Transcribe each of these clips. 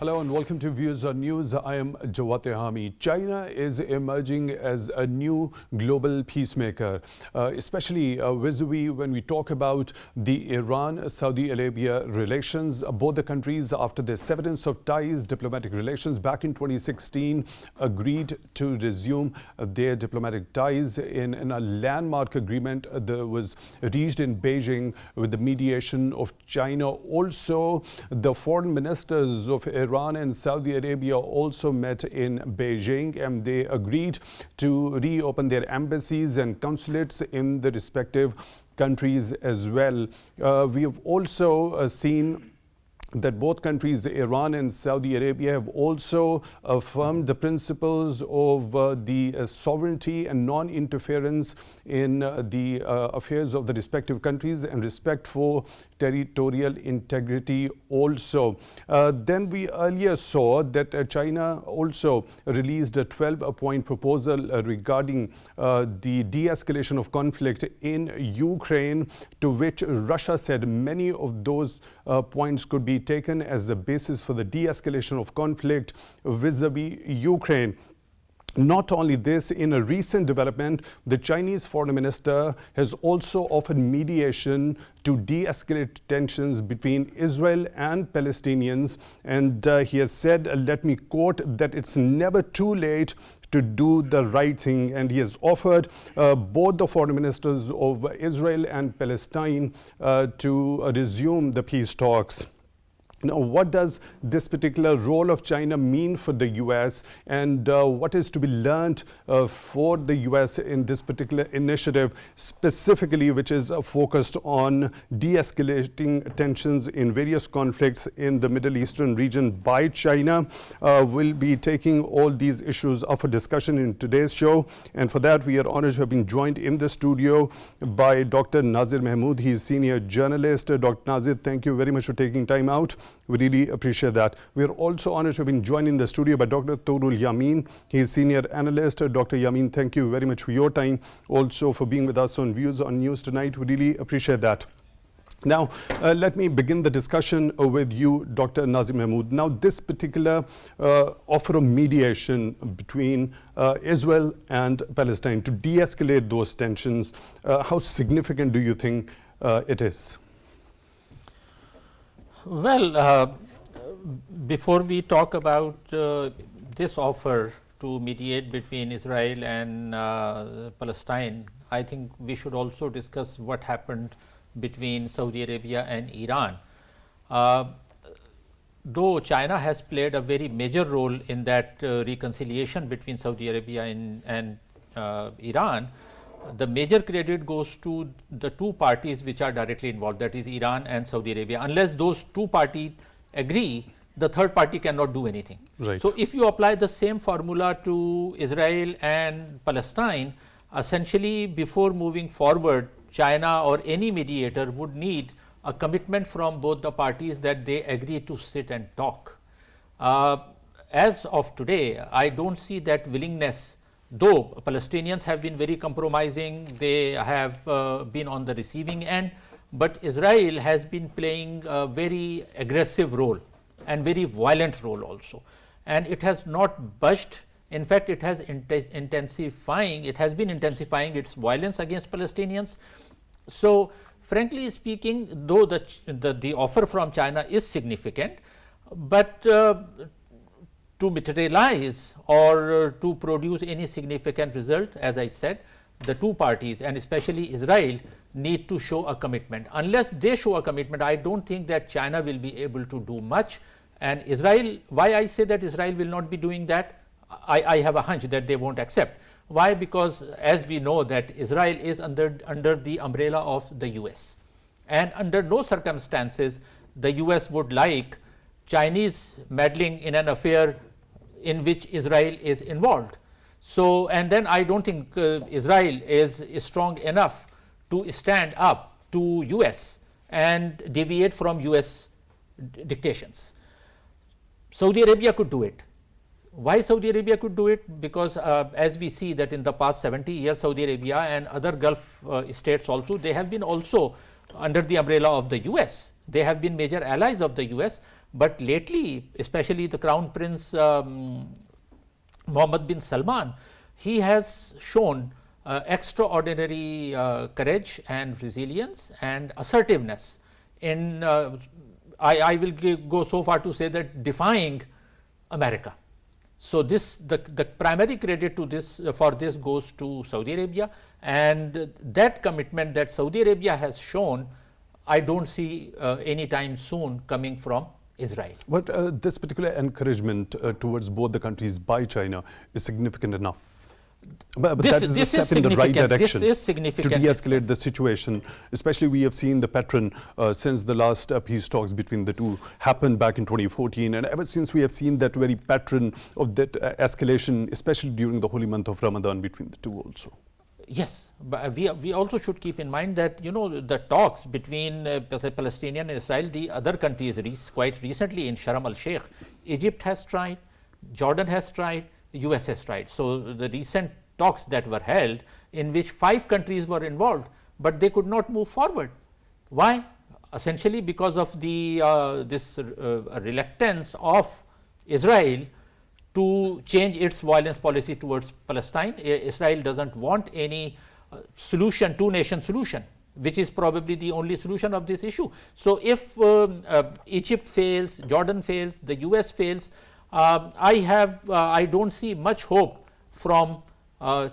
Hello and welcome to Views on News. I am Jawad Tehami. China is emerging as a new global peacemaker, especially vis-a-vis when we talk about the Iran-Saudi Arabia relations. Both the countries, after the severance of ties, diplomatic relations back in 2016, agreed to resume their diplomatic ties in a landmark agreement that was reached in Beijing with the mediation of China. Also, the foreign ministers of Iran and Saudi Arabia also met in Beijing, and they agreed to reopen their embassies and consulates in the respective countries as well. We have also seen that both countries, Iran and Saudi Arabia, have also affirmed the principles of the sovereignty and non-interference in the affairs of the respective countries and respect for territorial integrity also. Then we earlier saw that China also released a 12-point proposal regarding the de-escalation of conflict in Ukraine, to which Russia said many of those points could be taken as the basis for the de-escalation of conflict vis-a-vis Ukraine. Not only this, in a recent development, the Chinese foreign minister has also offered mediation to de-escalate tensions between Israel and Palestinians. And he has said, let me quote, that it's never too late to do the right thing. And he has offered both the foreign ministers of Israel and Palestine to resume the peace talks. Now, what does this particular role of China mean for the U.S. and what is to be learned for the U.S. in this particular initiative, specifically which is focused on de-escalating tensions in various conflicts in the Middle Eastern region by China? We'll be taking all these issues up for discussion in today's show, and for that we are honored to have been joined in the studio by Dr. Naazir Mahmood. He is senior journalist. Dr. Naazir, thank you very much for taking time out. We really appreciate that. We are also honored to have been joined in the studio by Dr. Tughral Yamin. He is senior analyst. Dr. Yamin, thank you very much for your time, also for being with us on Views on News tonight. We really appreciate that. Now, let me begin the discussion with you, Dr. Naazir Mahmood. Now, this particular offer of mediation between Israel and Palestine to de-escalate those tensions, how significant do you think it is? Well, before we talk about this offer to mediate between Israel and Palestine, I think we should also discuss what happened between Saudi Arabia and Iran. Though China has played a very major role in that reconciliation between Saudi Arabia and Iran, the major credit goes to the two parties which are directly involved, that is Iran and Saudi Arabia. Unless those two parties agree, the third party cannot do anything. Right. So, if you apply the same formula to Israel and Palestine, essentially before moving forward, China or any mediator would need a commitment from both the parties that they agree to sit and talk. As of today, I don't see that willingness. Though Palestinians have been very compromising, they have been on the receiving end, but Israel has been playing a very aggressive role and very violent role also, and it has not budged. In fact, it has been intensifying its violence against Palestinians. So, frankly speaking, though the offer from China is significant, but to materialize or to produce any significant result, as I said, the two parties and especially Israel need to show a commitment. Unless they show a commitment, I don't think that China will be able to do much. And Israel, why I say that Israel will not be doing that, I have a hunch that they won't accept. Why? Because as we know that Israel is under the umbrella of the US, and under no circumstances the US would like Chinese meddling in an affair in which Israel is involved. So, and then I don't think Israel is strong enough to stand up to US and deviate from US dictations. Saudi Arabia could do it. Why Saudi Arabia could do it? Because as we see that in the past 70 years, Saudi Arabia and other Gulf states also, they have been also under the umbrella of the US. They have been major allies of the US, But lately, especially the Crown Prince Mohammed bin Salman, he has shown extraordinary courage and resilience and assertiveness in, I will go so far to say that, defying America. So this, the primary credit to this, for this, goes to Saudi Arabia, and that commitment that Saudi Arabia has shown, I don't see any time soon coming from Israel. But this particular encouragement towards both the countries by China is significant enough. But that is a step in the right direction to de-escalate the situation. Especially, we have seen the pattern since the last peace talks between the two happened back in 2014, and ever since we have seen that very pattern of that escalation, especially during the holy month of Ramadan between the two also. Yes, but we also should keep in mind that, you know, the talks between Palestinian and Israel, the other countries quite recently in Sharm el-Sheikh, Egypt has tried, Jordan has tried, the US has tried. So the recent talks that were held, in which 5 countries were involved, but they could not move forward. Why? Essentially because of the this reluctance of Israel to change its violence policy towards Palestine. Israel doesn't want any solution, two-nation solution, which is probably the only solution of this issue. So if Egypt fails, Jordan fails, the US fails, I don't see much hope from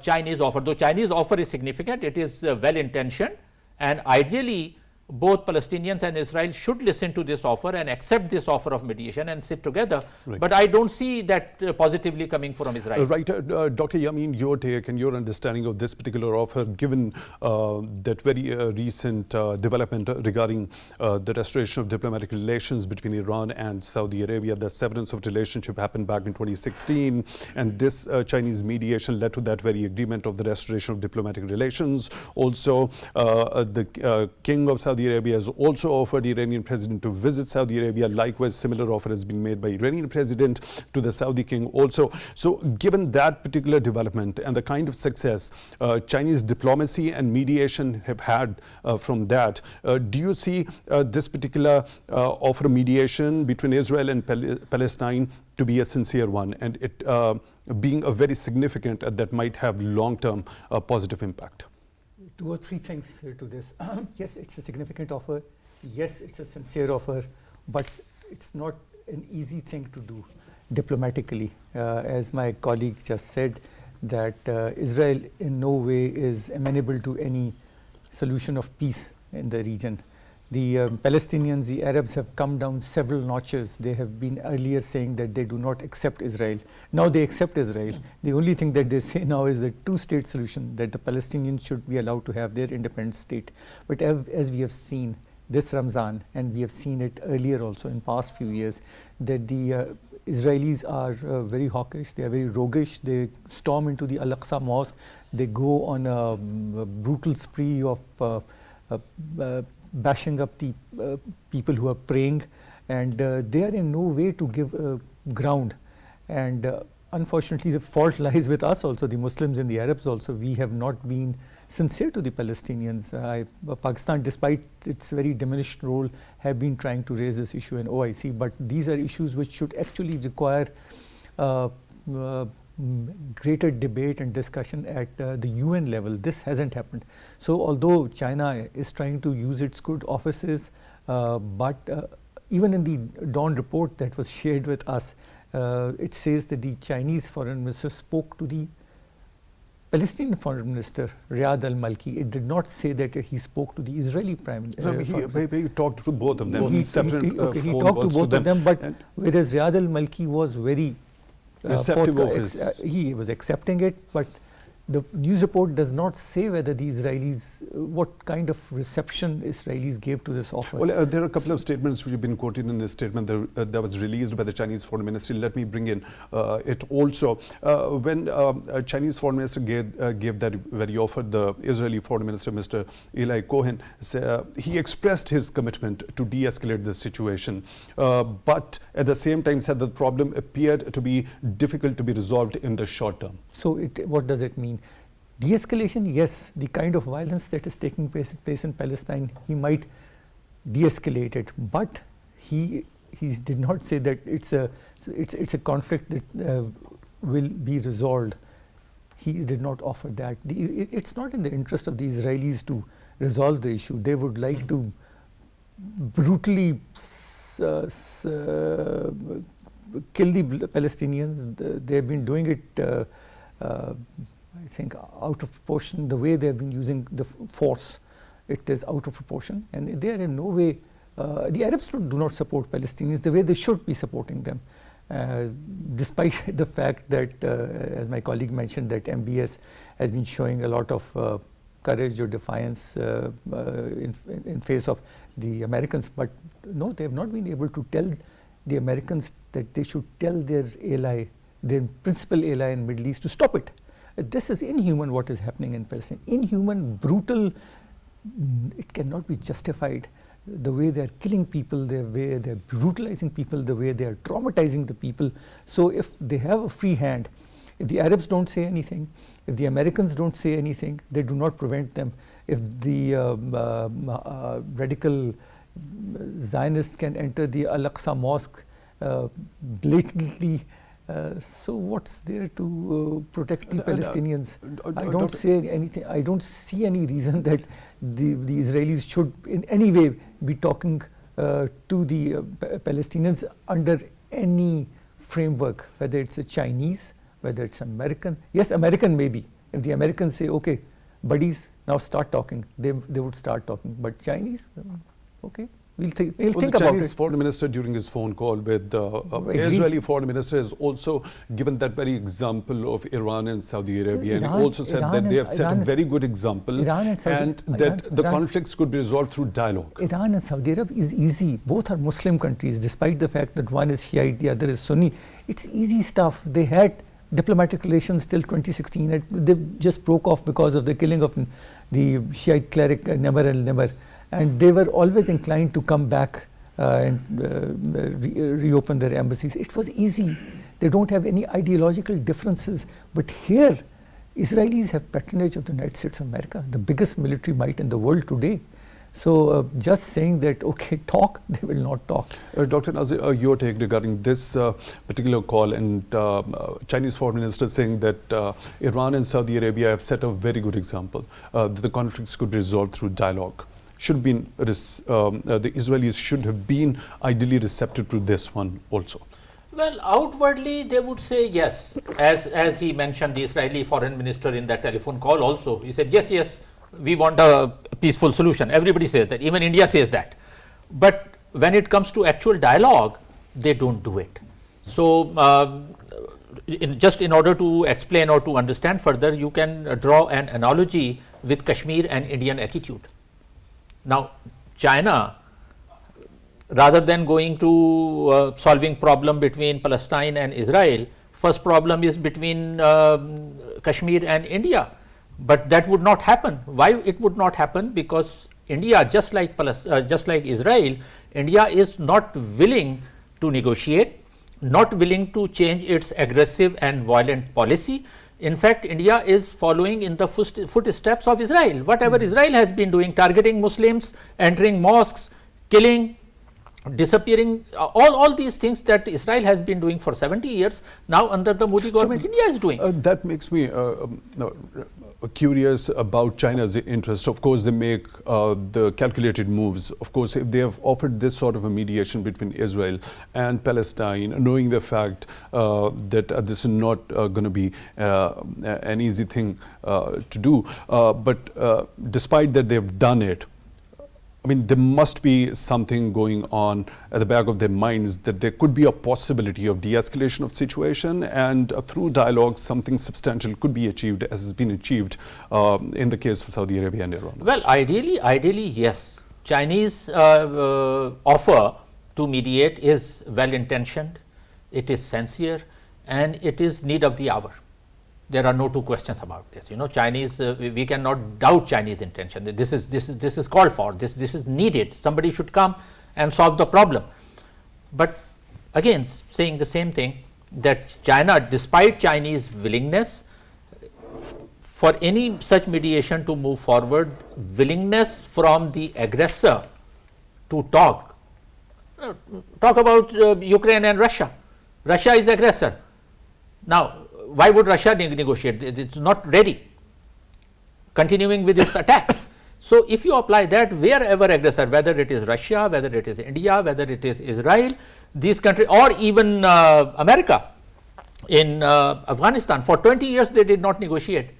Chinese offer. Though Chinese offer is significant, it is well intentioned, and ideally both Palestinians and Israel should listen to this offer and accept this offer of mediation and sit together. Right. But I don't see that positively coming from Israel. Right. Dr. Yamin, your take and your understanding of this particular offer, given that very recent development regarding the restoration of diplomatic relations between Iran and Saudi Arabia. The severance of relationship happened back in 2016, and this Chinese mediation led to that very agreement of the restoration of diplomatic relations. Also, the King of Saudi Arabia has also offered the Iranian president to visit Saudi Arabia. Likewise, similar offer has been made by Iranian president to the Saudi king also. So given that particular development and the kind of success Chinese diplomacy and mediation have had from that, do you see this particular offer of mediation between Israel and Palestine to be a sincere one, and it being a very significant that might have long-term positive impact? 2 or 3 things to this. Yes, it's a significant offer. Yes, it's a sincere offer, but it's not an easy thing to do diplomatically. As my colleague just said, that Israel in no way is amenable to any solution of peace in the region. The Palestinians, the Arabs have come down several notches. They have been earlier saying that they do not accept Israel. Now they accept Israel. The only thing that they say now is the 2-state solution, that the Palestinians should be allowed to have their independent state. But as we have seen this Ramzan, and we have seen it earlier also in past few years, that the Israelis are very hawkish, they are very roguish. They storm into the Al-Aqsa Mosque. They go on a brutal spree of bashing up the people who are praying, and they are in no way to give ground. And unfortunately, the fault lies with us also, the Muslims and the Arabs also. We have not been sincere to the Palestinians. Pakistan, despite its very diminished role, have been trying to raise this issue in OIC, but these are issues which should actually require greater debate and discussion at the UN level. This hasn't happened. So although China is trying to use its good offices, but even in the Dawn report that was shared with us, it says that the Chinese foreign minister spoke to the Palestinian foreign minister, Riyad al-Malki. It did not say that he spoke to the Israeli prime minister. He talked to both of them. He talked to both of them, but whereas Riyad al-Malki was very he was accepting it, but the news report does not say whether the Israelis, what kind of reception Israelis gave to this offer. Well, there are a couple of statements which have been quoted in a statement that was released by the Chinese Foreign Ministry. Let me bring in it also. When Chinese Foreign Minister gave that very offer, the Israeli Foreign Minister, Mr. Eli Cohen, he expressed his commitment to de-escalate the situation, but at the same time said that the problem appeared to be difficult to be resolved in the short term. So what does it mean? De-escalation, yes, the kind of violence that is taking place in Palestine, he might de-escalate it, but he he did not say that it's a conflict that will be resolved. He did not offer that. It's not in the interest of the Israelis to resolve the issue. They would like to brutally kill the Palestinians. They have been doing it, I think, out of proportion. The way they have been using the force, it is out of proportion. And they are in no way, the Arabs do not support Palestinians the way they should be supporting them. Despite the fact that, as my colleague mentioned, that MBS has been showing a lot of courage or defiance in face of the Americans. But no, they have not been able to tell the Americans that they should tell their ally, their principal ally in Middle East, to stop it. This is inhuman what is happening in Palestine. Inhuman, brutal, it cannot be justified. The way they are killing people, the way they are brutalizing people, the way they are traumatizing the people. So if they have a free hand, if the Arabs don't say anything, if the Americans don't say anything, they do not prevent them. If the radical Zionists can enter the Al-Aqsa Mosque blatantly, so what's there to protect the Palestinians? I don't say anything. I don't see any reason that the Israelis should in any way be talking to the Palestinians under any framework, whether it's a Chinese, whether it's American. Yes, American maybe. If the Americans say, okay, buddies, now start talking, they would start talking. But Chinese, okay. We'll think about it. The Chinese foreign minister during his phone call with the Israeli foreign minister has also given that very example of Iran and Saudi Arabia, and he also said that they have set a very good example and that the conflicts could be resolved through dialogue. Iran and Saudi Arabia is easy. Both are Muslim countries, despite the fact that one is Shiite, the other is Sunni. It's easy stuff. They had diplomatic relations till 2016. They just broke off because of the killing of the Shiite cleric Namr al-Nimr. And they were always inclined to come back and reopen their embassies. It was easy. They don't have any ideological differences. But here, Israelis have patronage of the United States of America, the biggest military might in the world today. So just saying that, okay, talk, they will not talk. Dr. Naazir, your take regarding this particular call, and Chinese foreign minister saying that Iran and Saudi Arabia have set a very good example, that the conflicts could be resolved through dialogue. Should be the Israelis should have been ideally receptive to this one also. Well, outwardly they would say yes, as he mentioned, the Israeli foreign minister in that telephone call also. He said yes, we want a peaceful solution. Everybody says that, even India says that. But when it comes to actual dialogue, they don't do it. So just in order to explain or to understand further, you can draw an analogy with Kashmir and Indian attitude. Now, China, rather than going to solving problem between Palestine and Israel, first problem is between Kashmir and India. But that would not happen. Why it would not happen? Because India, just like Israel, India is not willing to negotiate, not willing to change its aggressive and violent policy. In fact, India is following in the footsteps of Israel. Whatever Israel has been doing, targeting Muslims, entering mosques, killing, disappearing, all these things that Israel has been doing for 70 years, now under the Modi government, India is doing. That makes me curious about China's interest. Of course, they make the calculated moves. Of course, if they have offered this sort of a mediation between Israel and Palestine, knowing the fact that this is not going to be an easy thing to do, but despite that they've done it, I mean, there must be something going on at the back of their minds that there could be a possibility of de-escalation of situation, and through dialogue something substantial could be achieved, as has been achieved in the case of Saudi Arabia and Iran. Well, ideally yes. Chinese offer to mediate is well-intentioned, it is sincere, and it is need of the hour. There are no two questions about this. You know, Chinese, we cannot doubt Chinese intention. This is called for. This is needed. Somebody should come and solve the problem. But again, saying the same thing, that China, despite Chinese willingness for any such mediation to move forward, willingness from the aggressor to talk, talk about Ukraine and Russia. Russia is aggressor. Now, why would Russia negotiate? It's not ready, continuing with its attacks. So, if you apply that wherever aggressor, whether it is Russia, whether it is India, whether it is Israel, these countries, or even America in Afghanistan, for 20 years they did not negotiate,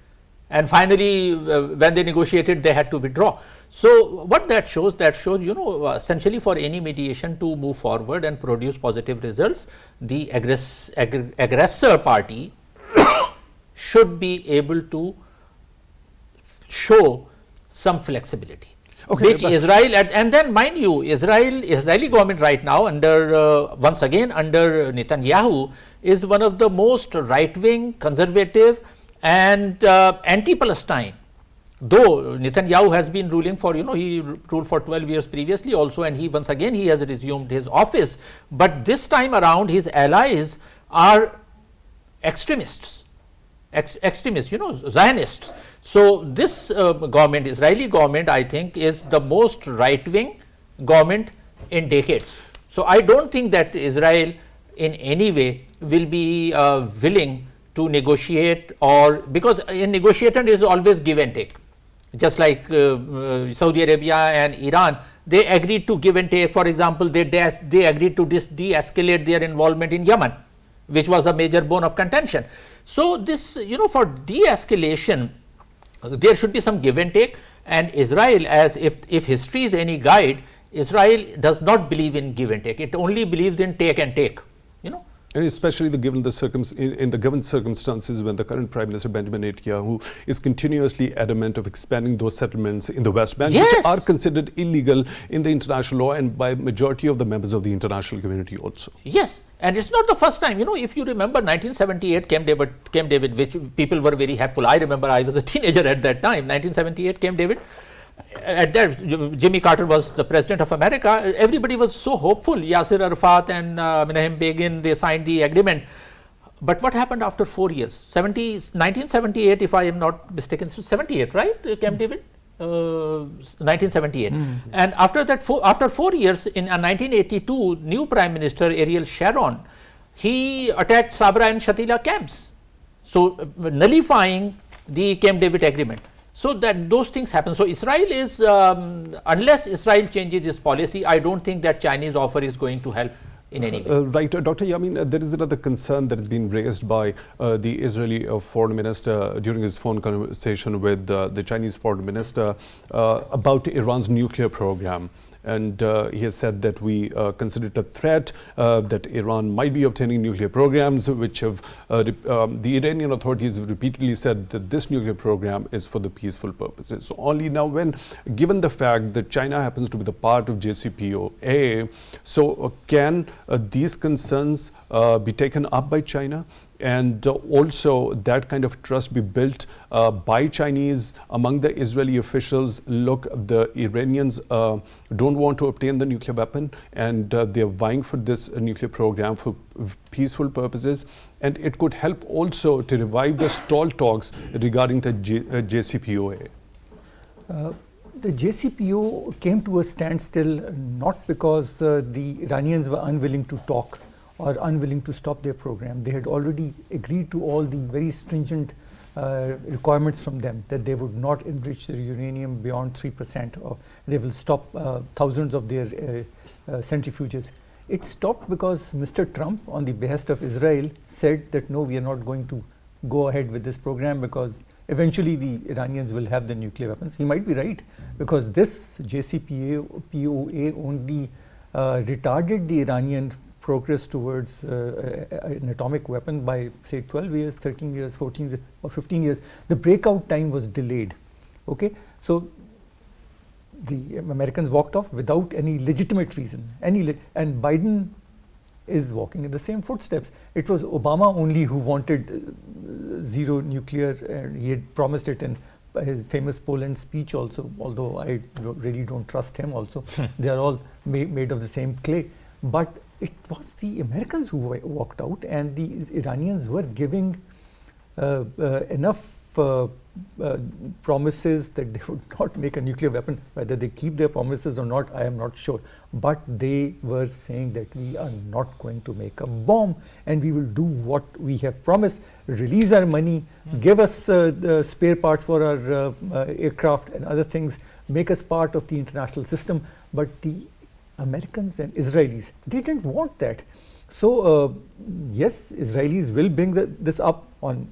and finally when they negotiated they had to withdraw. So, what that shows, essentially for any mediation to move forward and produce positive results, the aggressor party should be able to show some flexibility. Okay, which Israel, and then mind you, Israeli government right now under once again under Netanyahu is one of the most right-wing, conservative and anti-Palestine. Though Netanyahu has been ruling for, he ruled for 12 years previously also, and he once again he has resumed his office, but this time around his allies are extremists, Zionists. So, this government, Israeli government, I think is the most right-wing government in decades. So, I do not think that Israel in any way will be willing to negotiate, or because in negotiation is always give and take, just like Saudi Arabia and Iran, they agreed to give and take. For example, they agreed to de-escalate their involvement in Yamin, which was a major bone of contention. So, this for de-escalation there should be some give and take, and Israel, as if history is any guide, Israel does not believe in give and take, it only believes in take and take, And especially given the circumstances when the current Prime Minister Benjamin Netanyahu is continuously adamant of expanding those settlements in the West Bank, yes, which are considered illegal in the international law and by majority of the members of the international community also. Yes, and it's not the first time. If you remember 1978 Camp David, which people were very hopeful. I remember I was a teenager at that time. 1978 Camp David. At that, Jimmy Carter was the president of America. Everybody was so hopeful. Yasser Arafat and Menachem Begin, they signed the agreement. But what happened after 4 years? 1978, if I am not mistaken, 78, right? Camp David, 1978. And after that, after 4 years, in 1982, new Prime Minister Ariel Sharon, he attacked Sabra and Shatila camps, so nullifying the Camp David agreement. So, that those things happen. So, Israel is, unless Israel changes its policy, I do not think that Chinese offer is going to help in any way. Right, Dr. Yamin, there is another concern that has been raised by the Israeli foreign minister during his phone conversation with the Chinese foreign minister about Iran's nuclear program. And he has said that we consider it a threat, that Iran might be obtaining nuclear programs, which have the Iranian authorities have repeatedly said that this nuclear program is for the peaceful purposes. So only now, when given the fact that China happens to be the part of JCPOA, so can these concerns be taken up by China? And also that kind of trust be built by Chinese among the Israeli officials. Look, the Iranians don't want to obtain the nuclear weapon, and they're vying for this nuclear program for peaceful purposes, and it could help also to revive the stalled talks regarding the JCPOA. The JCPOA came to a standstill not because the Iranians were unwilling to talk or unwilling to stop their program. They had already agreed to all the very stringent requirements from them, that they would not enrich their uranium beyond 3%, or they will stop thousands of their centrifuges. It stopped because Mr. Trump, on the behest of Israel, said that no, we are not going to go ahead with this program because eventually the Iranians will have the nuclear weapons. He might be right, because this JCPOA only retarded the Iranian progress towards an atomic weapon by, say, 12 years, 13 years, 14 years, or 15 years. The breakout time was delayed. Okay, so the Americans walked off without any legitimate reason. And Biden is walking in the same footsteps. It was Obama only who wanted zero nuclear, and he had promised it in his famous Poland speech also, although I really don't trust him also. They are all made of the same clay. But it was the Americans who walked out, and the Iranians were giving enough promises that they would not make a nuclear weapon. Whether they keep their promises or not, I am not sure. But they were saying that we are not going to make a bomb, and we will do what we have promised, release our money, give us the spare parts for our aircraft and other things, make us part of the international system. But the Americans and Israelis, they didn't want that. So yes, Israelis will bring this up on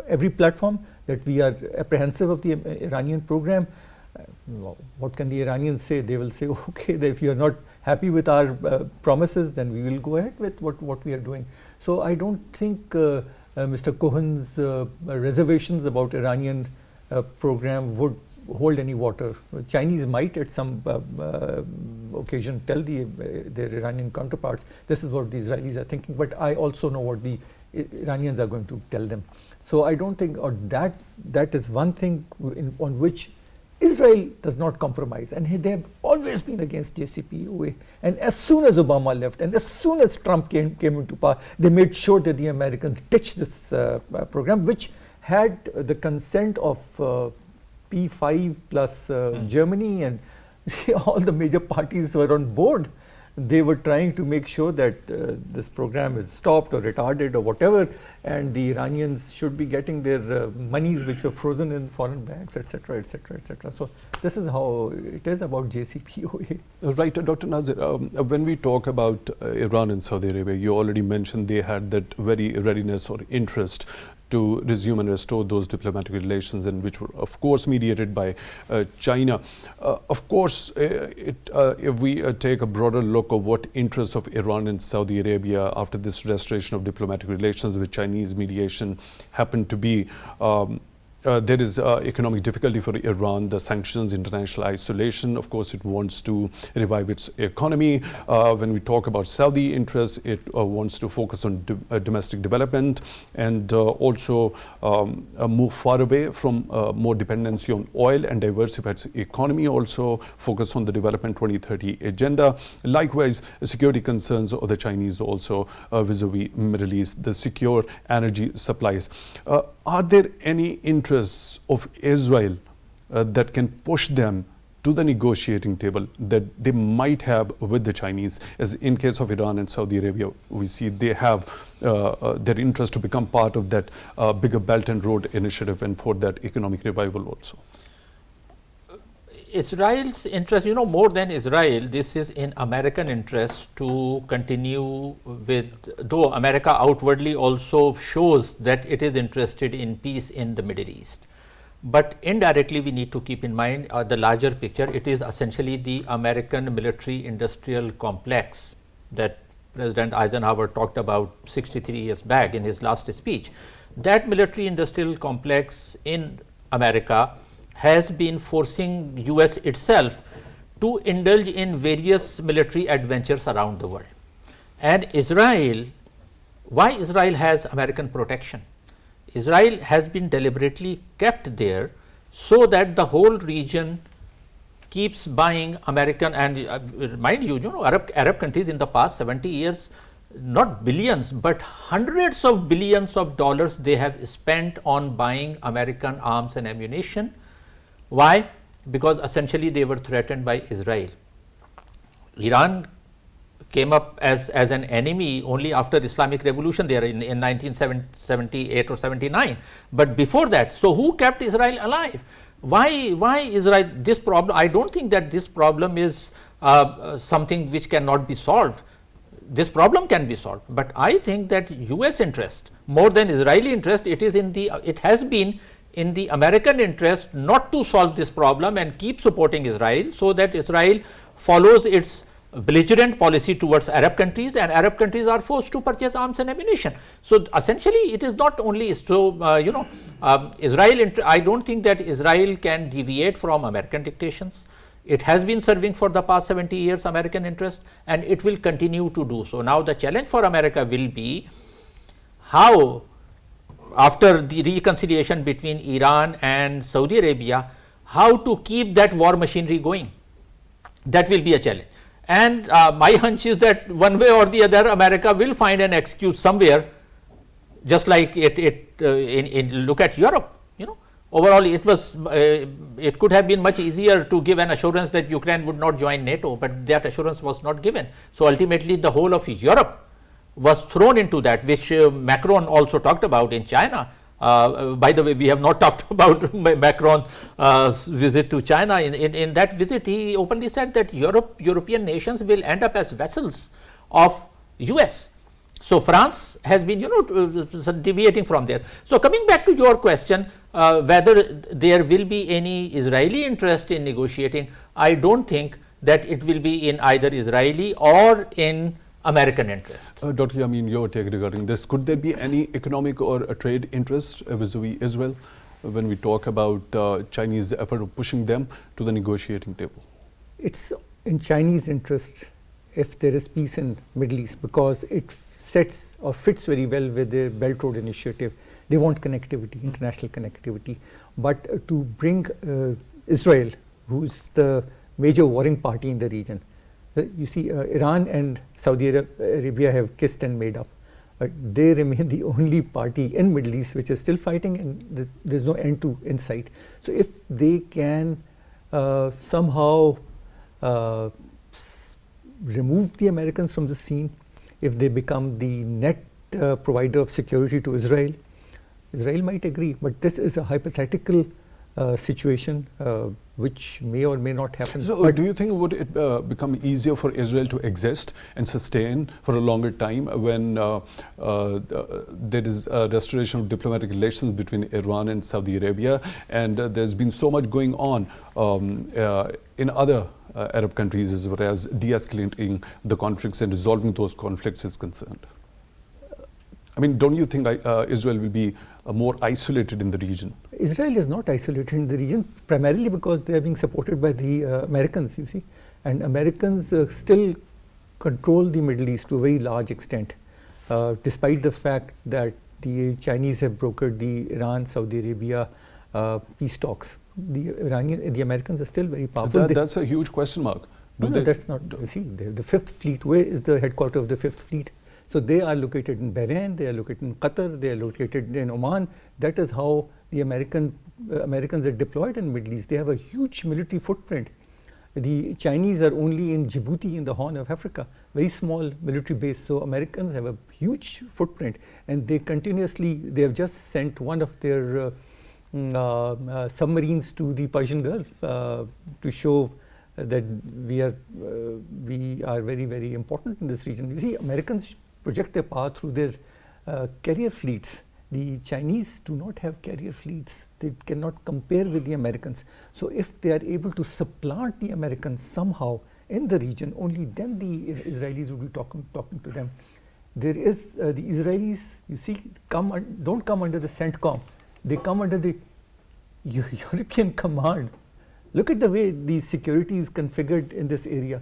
every platform, that we are apprehensive of the Iranian program. What can the Iranians say? They will say, okay, if you are not happy with our promises, then we will go ahead with what we are doing. So I don't think Mr. Cohen's reservations about Iranian program would hold any water. Chinese might at some occasion tell their Iranian counterparts, this is what the Israelis are thinking, but I also know what the Iranians are going to tell them. So I don't think, or that is one thing on which Israel does not compromise, and they have always been against JCPOA. And as soon as Obama left, and as soon as Trump came into power, they made sure that the Americans ditched this program, which had the consent of P5 plus Germany, and all the major parties were on board. They were trying to make sure that this program is stopped or retarded or whatever, and the Iranians should be getting their monies which were frozen in foreign banks, etc., etc., etc. So this is how it is about JCPOA. Right, Dr. Naazir, when we talk about Iran and Saudi Arabia, you already mentioned they had that very readiness or interest to resume and restore those diplomatic relations, and which were of course mediated by China. Of course, if we take a broader look of what interests of Iran and Saudi Arabia after this restoration of diplomatic relations with Chinese mediation happen to be, there is economic difficulty for Iran, the sanctions, international isolation. Of course, it wants to revive its economy. When we talk about Saudi interests, it wants to focus on domestic development and also move far away from more dependency on oil and diversify its economy, also focus on the Development 2030 agenda. Likewise, security concerns of the Chinese also vis-a-vis Middle East, the secure energy supplies. Are there any interests of Israel that can push them to the negotiating table that they might have with the Chinese? As in case of Iran and Saudi Arabia, we see they have their interest to become part of that bigger Belt and Road initiative and for that economic revival also. Israel's interest, more than Israel, this is in American interest to continue with, though America outwardly also shows that it is interested in peace in the Middle East. But indirectly, we need to keep in mind the larger picture. It is essentially the American military industrial complex that President Eisenhower talked about 63 years back in his last speech. That military industrial complex in America has been forcing US itself to indulge in various military adventures around the world. And Israel, why Israel has American protection? Israel has been deliberately kept there so that the whole region keeps buying American, and mind you, Arab countries in the past 70 years, not billions, but hundreds of billions of dollars they have spent on buying American arms and ammunition. Why? Because essentially they were threatened by Israel. Iran came up as an enemy only after Islamic Revolution there in 1978 or 79. But before that, so who kept Israel alive? Why Israel? This problem, I don't think that this problem is something which cannot be solved. This problem can be solved, but I think that US interest more than Israeli interest, it has been in the American interest not to solve this problem and keep supporting Israel, so that Israel follows its belligerent policy towards Arab countries, and Arab countries are forced to purchase arms and ammunition. So essentially it is not only Israel, I don't think that Israel can deviate from American dictations. It has been serving for the past 70 years American interest, and it will continue to do so. Now the challenge for America will be how, after the reconciliation between Iran and Saudi Arabia, how to keep that war machinery going. That will be a challenge. And my hunch is that one way or the other, America will find an excuse somewhere, just like look at Europe. overall it was it could have been much easier to give an assurance that Ukraine would not join NATO, but that assurance was not given. So ultimately the whole of Europe was thrown into that, which Macron also talked about in China. By the way, we have not talked about Macron's visit to China. In that visit, he openly said that European nations will end up as vassals of US. So France has been, deviating from there. So coming back to your question, whether there will be any Israeli interest in negotiating, I don't think that it will be in either Israeli or in American interest. Dr. Yamin, your take regarding this. Could there be any economic or a trade interest vis-a-vis Israel when we talk about Chinese effort of pushing them to the negotiating table? It's in Chinese interest if there is peace in Middle East, because it sets or fits very well with their Belt Road Initiative. They want connectivity, international connectivity. But to bring Israel, who's the major warring party in the region, you see, Iran and Saudi Arabia have kissed and made up. They remain the only party in Middle East which is still fighting, and there's no end in sight. So if they can somehow remove the Americans from the scene, if they become the net provider of security to Israel, Israel might agree. But this is a hypothetical situation which may or may not happen. So do you think would it become easier for Israel to exist and sustain for a longer time when there is a restoration of diplomatic relations between Iran and Saudi Arabia, and there's been so much going on in other Arab countries as well as de-escalating the conflicts and resolving those conflicts is concerned? I mean, don't you think Israel will be more isolated in the region? Israel is not isolated in the region, primarily because they are being supported by the Americans, you see. And Americans still control the Middle East to a very large extent, despite the fact that the Chinese have brokered the Iran-Saudi Arabia peace talks. The Americans are still very powerful. That's a huge question mark. No, that's not. You see, the Fifth Fleet, where is the headquarters of the Fifth Fleet? So they are located in Bahrain, they are located in Qatar, they are located in Oman. That is how the Americans are deployed in the Middle East. They have a huge military footprint. The Chinese are only in Djibouti in the Horn of Africa, very small military base. So Americans have a huge footprint, and they have just sent one of their submarines to the Persian Gulf to show that we are very, very important in this region. You see, Americans project their power through their carrier fleets. The Chinese do not have carrier fleets. They cannot compare with the Americans. So if they are able to supplant the Americans somehow in the region, only then the Israelis will be talking to them. There is the Israelis, you see, don't come under the CENTCOM. They come under the European command. Look at the way the security is configured in this area.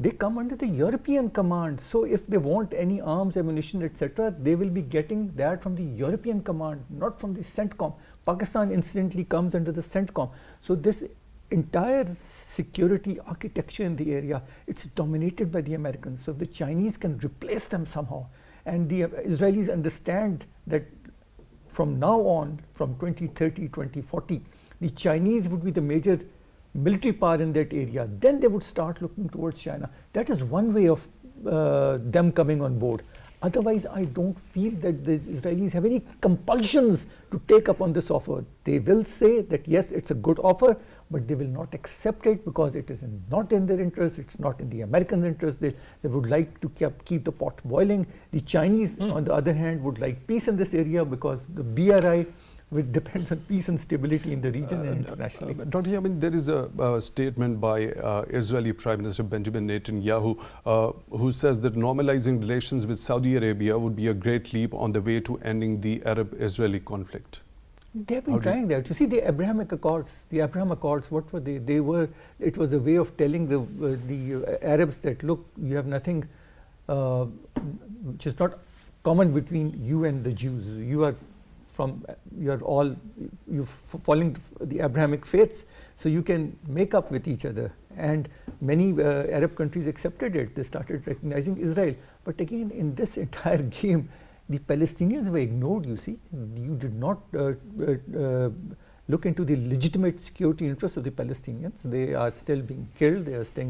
They come under the European command. So if they want any arms, ammunition, etc., they will be getting that from the European command, not from the CENTCOM. Pakistan incidentally comes under the CENTCOM. So this entire security architecture in the area, it's dominated by the Americans. So the Chinese can replace them somehow. And the Israelis understand that from now on, from 2030, 2040, the Chinese would be the major military power in that area. Then they would start looking towards China. That is one way of them coming on board. Otherwise, I don't feel that the Israelis have any compulsions to take up on this offer. They will say that yes, it's a good offer, but they will not accept it because it is not in their interest, it's not in the Americans' interest. They would like to keep the pot boiling. The Chinese, on the other hand, would like peace in this area because the BRI which depends on peace and stability in the region and internationally. Dr. Yamin, there is a statement by Israeli Prime Minister Benjamin Netanyahu who says that normalizing relations with Saudi Arabia would be a great leap on the way to ending the Arab-Israeli conflict. They have been trying that. You see, the Abraham Accords, what were they? It was a way of telling the Arabs that, look, you have nothing which is not common between you and the Jews. You're following the Abrahamic faiths, so you can make up with each other. And many Arab countries accepted it. They started recognizing Israel. But again, in this entire game, the Palestinians were ignored, you see. You did not look into the legitimate security interests of the Palestinians. They are still being killed, they are still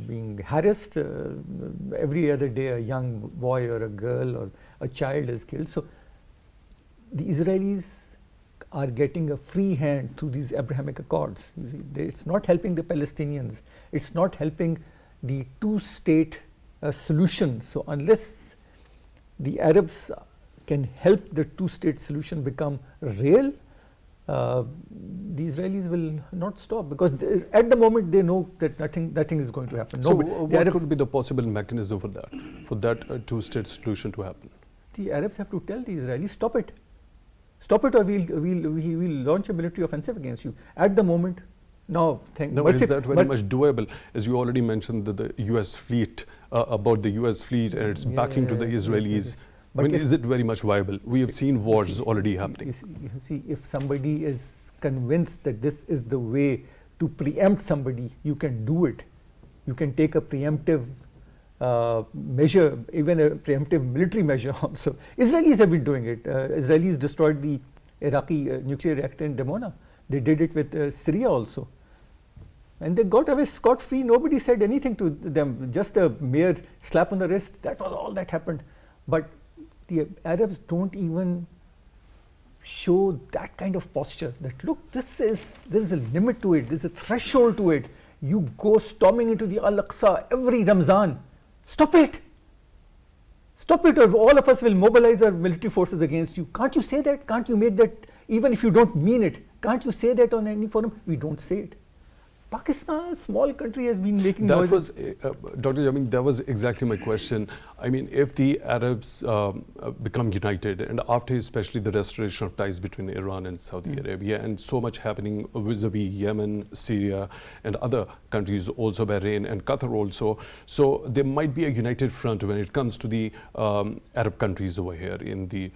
being harassed. Every other day a young boy or a girl or a child is killed. So the Israelis are getting a free hand through these Abrahamic Accords. You see, it's not helping the Palestinians, it's not helping the two-state solution. So unless the Arabs can help the two-state solution become real, the Israelis will not stop, because at the moment they know that nothing is going to happen. So what could be the possible mechanism for that two-state solution to happen? The Arabs have to tell the Israelis, stop it, or we'll launch a military offensive against you. At the moment, now, is that very much doable? As you already mentioned, the US fleet, about the US fleet and its backing to the Israelis. Yes. But I mean, is it very much viable? We have seen wars already happening. You see, if somebody is convinced that this is the way to preempt somebody, you can do it. You can take a preemptive measure, even a preemptive military measure also. Israelis have been doing it. Israelis destroyed the Iraqi nuclear reactor in Dimona. They did it with Syria also. And they got away scot-free. Nobody said anything to them. Just a mere slap on the wrist. That was all that happened. But the Arabs don't even show that kind of posture. That look, there is a limit to it. There is a threshold to it. You go storming into the Al-Aqsa every Ramzan. Stop it. Stop it, or all of us will mobilize our military forces against you. Can't you say that? Can't you make that, even if you don't mean it? Can't you say that on any forum? We don't say it. Pakistan, a small country, has been making noises. Dr. Yamin, that was exactly my question. I mean, if the Arabs become united, and after especially the restoration of ties between Iran and Saudi Arabia, and so much happening vis-a-vis Yemen, Syria, and other countries, also Bahrain and Qatar also, so there might be a united front when it comes to the Arab countries over here in the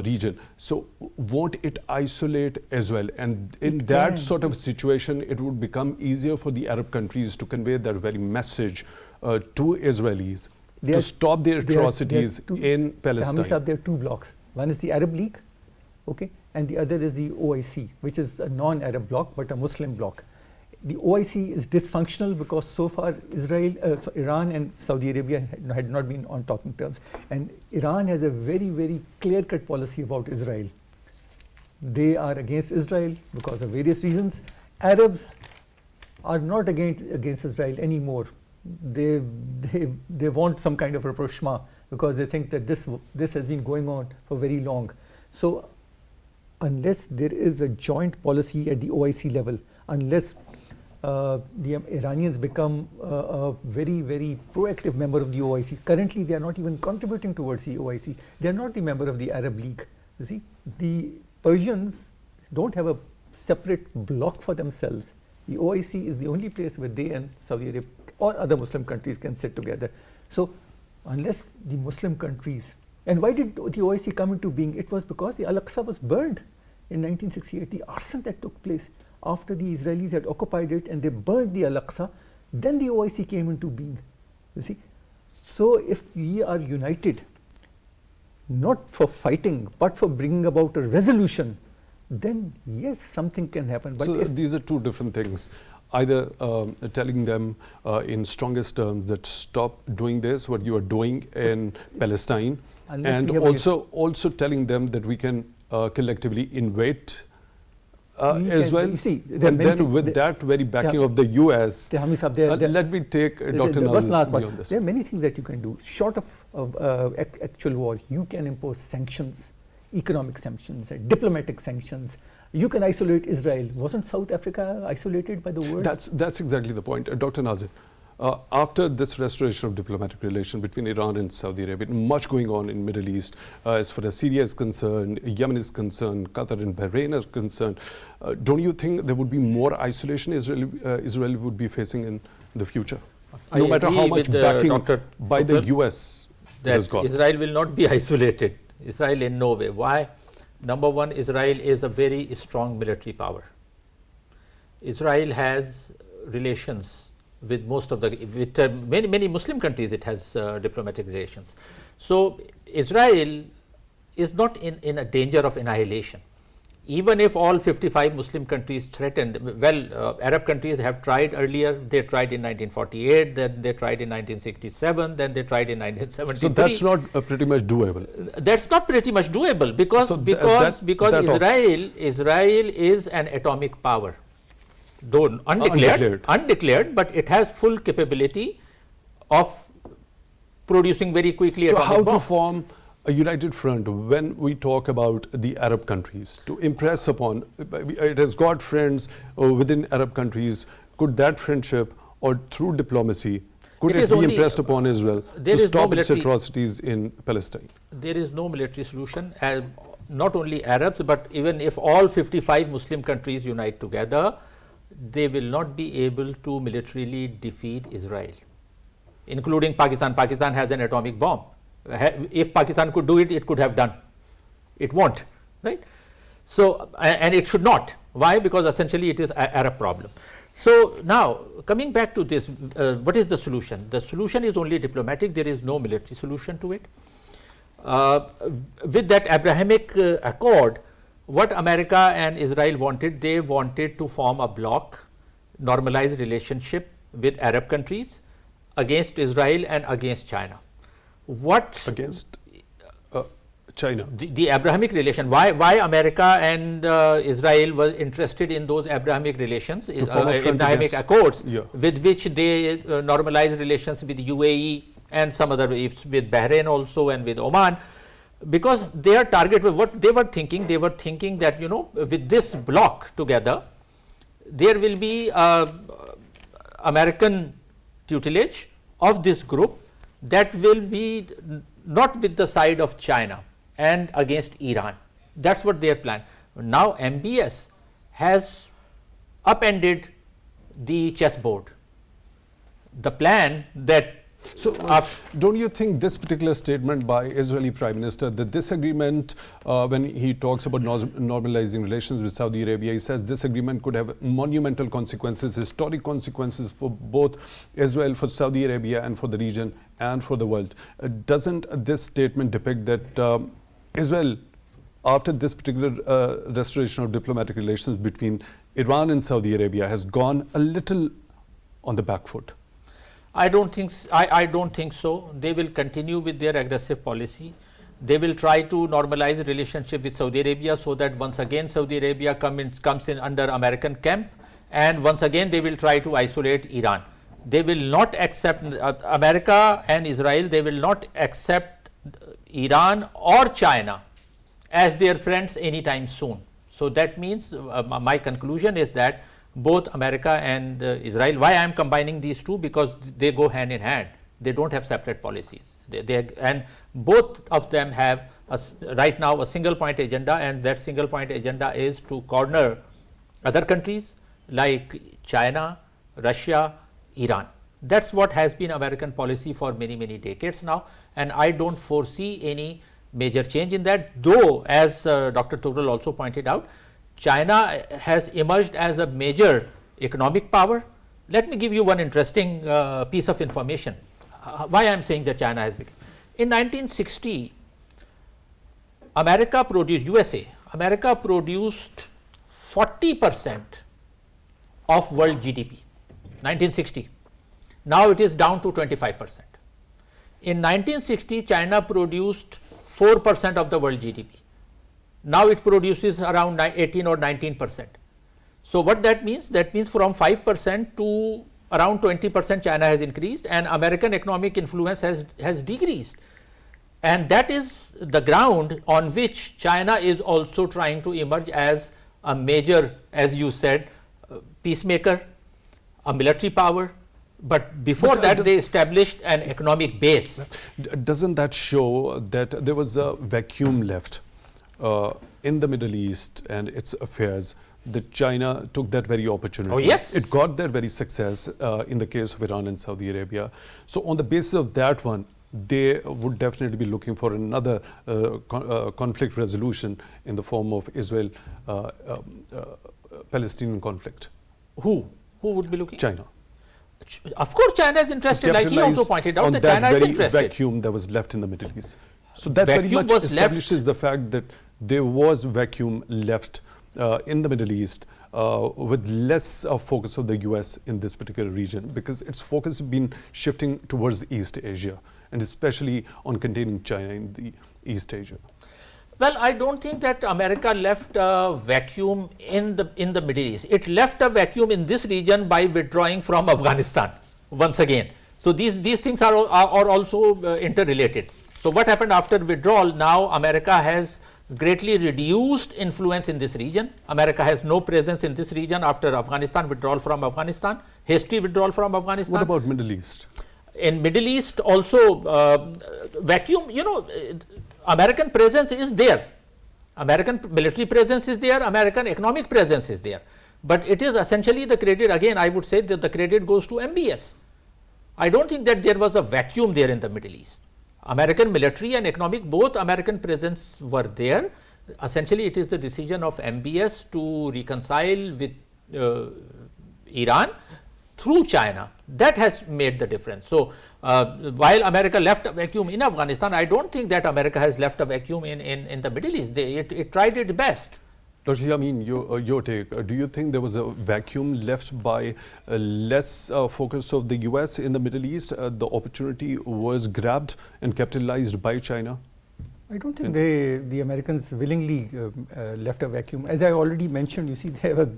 region. So won't it isolate as well? And in that sort of situation, it would become easier for the Arab countries to convey that very message to Israelis to stop their atrocities in Palestine. Tehami, there are two blocks. One is the Arab League, okay, and the other is the OIC, which is a non-Arab bloc but a Muslim bloc. The OIC is dysfunctional because so far Iran and Saudi Arabia had not been on talking terms, and Iran has a very, very clear-cut policy about Israel. They are against Israel because of various reasons. Arabs are not against Israel anymore. They want some kind of rapprochement because they think that this has been going on for very long. So unless there is a joint policy at the OIC level, unless the Iranians become a very, very proactive member of the OIC. Currently, they are not even contributing towards the OIC. They are not the member of the Arab League. You see, the Persians don't have a separate bloc for themselves. The OIC is the only place where they and Saudi Arabia or other Muslim countries can sit together. So, unless the Muslim countries, and why did the OIC come into being? It was because the Al-Aqsa was burned in 1968. The arson that took place after the Israelis had occupied it and they burned the Al-Aqsa, then the OIC came into being. You see, so if we are united, not for fighting, but for bringing about a resolution, then yes, something can happen. But so these are two different things. Either telling them in strongest terms that stop doing this, what you are doing in Palestine, and also telling them that we can collectively invade as well. See, and then with that very backing of the US, let me take Dr. Naazir on this. There are many things that you can do. Short of actual war, you can impose sanctions, economic sanctions, diplomatic sanctions. You can isolate Israel. Wasn't South Africa isolated by the world? That's exactly the point. Dr. Naazir, after this restoration of diplomatic relation between Iran and Saudi Arabia, much going on in Middle East, as far as Syria is concerned, Yemen is concerned, Qatar and Bahrain are concerned, don't you think there would be more isolation Israel would be facing in the future? No matter how much backing by the US has got. Israel will not be isolated. Israel in no way. Why? Number one, Israel is a very strong military power. Israel has relations with most of many Muslim countries. It has diplomatic relations. So Israel is not in a danger of annihilation. even if all 55 Muslim countries threatened, well, Arab countries have tried earlier. They tried in 1948, then they tried in 1967, then they tried in 1973. So that's not pretty much doable. That's not pretty much doable because Israel is an atomic power, though undeclared, but it has full capability of producing very quickly. So atomic how bomb. to form a united front when we talk about the Arab countries to impress upon? It has got friends within Arab countries. Could that friendship or through diplomacy could it be impressed upon Israel to stop its atrocities in Palestine? There is no military solution. Not only Arabs, but even if all 55 Muslim countries unite together, they will not be able to militarily defeat Israel, including Pakistan. Pakistan has an atomic bomb. If Pakistan could do it, it could have done. It won't, right? So, and it should not. Why? Because essentially it is an Arab problem. So now coming back to this, what is the solution? The solution is only diplomatic. There is no military solution to it. With that Abrahamic Accord, what America and Israel wanted, they wanted to form a bloc, normalized relationship with Arab countries against Israel and against China. What against China? The Abrahamic relation. Why America and Israel were interested in those Abrahamic relations, Abrahamic Accords, with which they normalized relations with UAE and some other, with Bahrain also and with Oman, because their target was what they were thinking. They were thinking that, you know, with this bloc together, there will be American tutelage of this group that will be not with the side of China and against Iran. That's what their plan. Now MBS has upended the chessboard. The plan that don't you think this particular statement by Israeli Prime Minister, the disagreement when he talks about normalizing relations with Saudi Arabia, he says this agreement could have monumental consequences, historic consequences for both Israel, for Saudi Arabia and for the region and for the world. Doesn't this statement depict that Israel, after this particular restoration of diplomatic relations between Iran and Saudi Arabia, has gone a little on the back foot? I don't think so. They will continue with their aggressive policy. They will try to normalize the relationship with Saudi Arabia so that once again Saudi Arabia comes in under American camp, and once again they will try to isolate Iran. They will not accept America and Israel. They will not accept Iran or China as their friends anytime soon. So that means my conclusion is that both America and Israel, why I am combining these two, because they go hand in hand. They don't have separate policies. And both of them have right now a single point agenda, and that single point agenda is to corner other countries like China, Russia, Iran. That's what has been American policy for many, many decades now, and I don't foresee any major change in that, though as Dr. Tughral also pointed out, China has emerged as a major economic power. Let me give you one interesting piece of information. Why I am saying that China has become. In 1960, America produced 40% of world GDP. 1960. Now it is down to 25%. In 1960, China produced 4% of the world GDP. Now it produces around 18 or 19%. So what that means? That means from 5% to around 20% China has increased, and American economic influence has decreased. And that is the ground on which China is also trying to emerge as a major, as you said, peacemaker, a military power. But before that, they established an economic base. Doesn't that show that there was a vacuum left in the Middle East and its affairs, that China took that very opportunity? Oh, yes. It got that very success in the case of Iran and Saudi Arabia. So on the basis of that one, they would definitely be looking for another conflict resolution in the form of Israel-Palestinian conflict. Who would be looking? China. Of course, China is interested. Like he also pointed out, that China is interested. Vacuum that was left in the Middle East. So that vacuum very much establishes the fact that there was vacuum left in the Middle East with less focus of the US in this particular region, because its focus has been shifting towards East Asia, and especially on containing China in the East Asia? Well, I don't think that America left a vacuum in the Middle East. It left a vacuum in this region by withdrawing from Afghanistan once again. So these things are also interrelated. So what happened after withdrawal? Now America has greatly reduced influence in this region. America has no presence in this region after Afghanistan, withdrawal from Afghanistan, hasty withdrawal from Afghanistan. What about Middle East? In Middle East also vacuum, American presence is there. American military presence is there, American economic presence is there. But it is essentially the credit, again I would say that the credit goes to MBS. I don't think that there was a vacuum there in the Middle East. American military and economic, both American presence were there. Essentially it is the decision of MBS to reconcile with Iran through China. That has made the difference. So while America left a vacuum in Afghanistan, I don't think that America has left a vacuum in the Middle East. It tried its best. Dr. Yamin, your take, do you think there was a vacuum left by less focus of the US in the Middle East? The opportunity was grabbed and capitalized by China? I don't think the Americans willingly left a vacuum. As I already mentioned, you see, they have a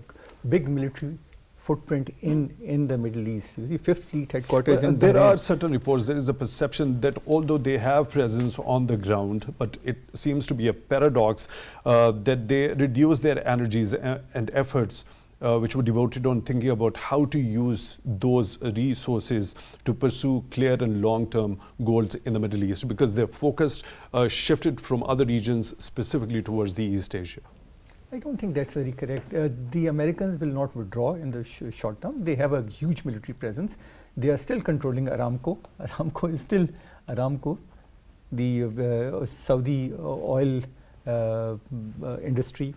big military footprint in the Middle East. You see, Fifth Fleet headquarters in there Bahrain. are certain reports, there is a perception that although they have presence on the ground, but it seems to be a paradox that they reduce their energies and efforts which were devoted on thinking about how to use those resources to pursue clear and long-term goals in the Middle East, because their focus shifted from other regions specifically towards the East Asia. I don't think that's very correct. The Americans will not withdraw in the short term. They have a huge military presence. They are still controlling Aramco. Aramco is still Aramco. The Saudi oil industry,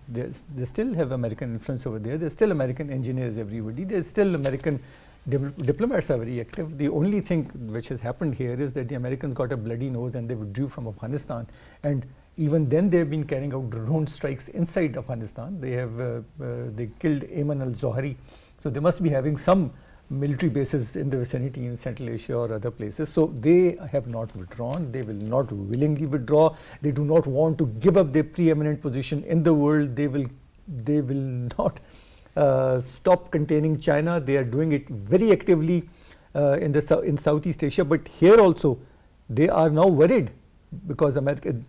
they still have American influence over there. There's still American engineers, everybody. There's still American diplomats are very active. The only thing which has happened here is that the Americans got a bloody nose and they withdrew from Afghanistan. And even then they've been carrying out drone strikes inside Afghanistan. They have they killed Ayman al-Zawahiri. So they must be having some military bases in the vicinity in Central Asia or other places. So they have not withdrawn. They will not willingly withdraw. They do not want to give up their preeminent position in the world. They will not stop containing China. They are doing it very actively in Southeast Asia. But here also they are now worried, because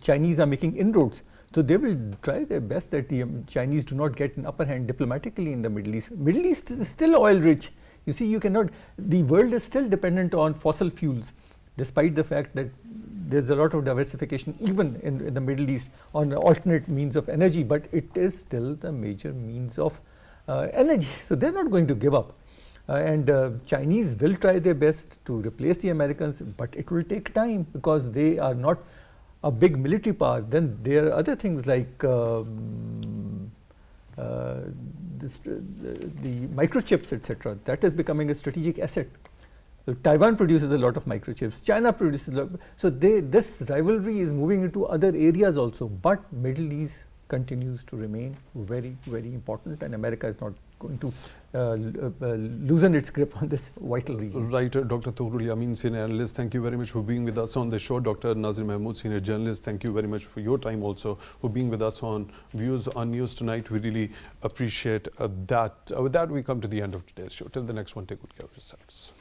Chinese are making inroads. So they will try their best that the Chinese do not get an upper hand diplomatically in the Middle East. Middle East is still oil rich. You see, you cannot, the world is still dependent on fossil fuels, despite the fact that there's a lot of diversification even in the Middle East on alternate means of energy, but it is still the major means of energy. So they're not going to give up. And Chinese will try their best to replace the Americans, but it will take time because they are not a big military power. Then there are other things like the microchips, etc. That is becoming a strategic asset. So Taiwan produces a lot of microchips. China produces a lot. So this rivalry is moving into other areas also. But Middle East continues to remain very, very important, and America is not going to loosen its grip on this vital region. Right, Dr. Tughral, Yamin, senior analyst, thank you very much for being with us on the show. Dr. Naazir Mahmood, senior journalist, thank you very much for your time also, for being with us on Views on News tonight. We really appreciate that. With that, we come to the end of today's show. Till the next one, take good care of yourselves.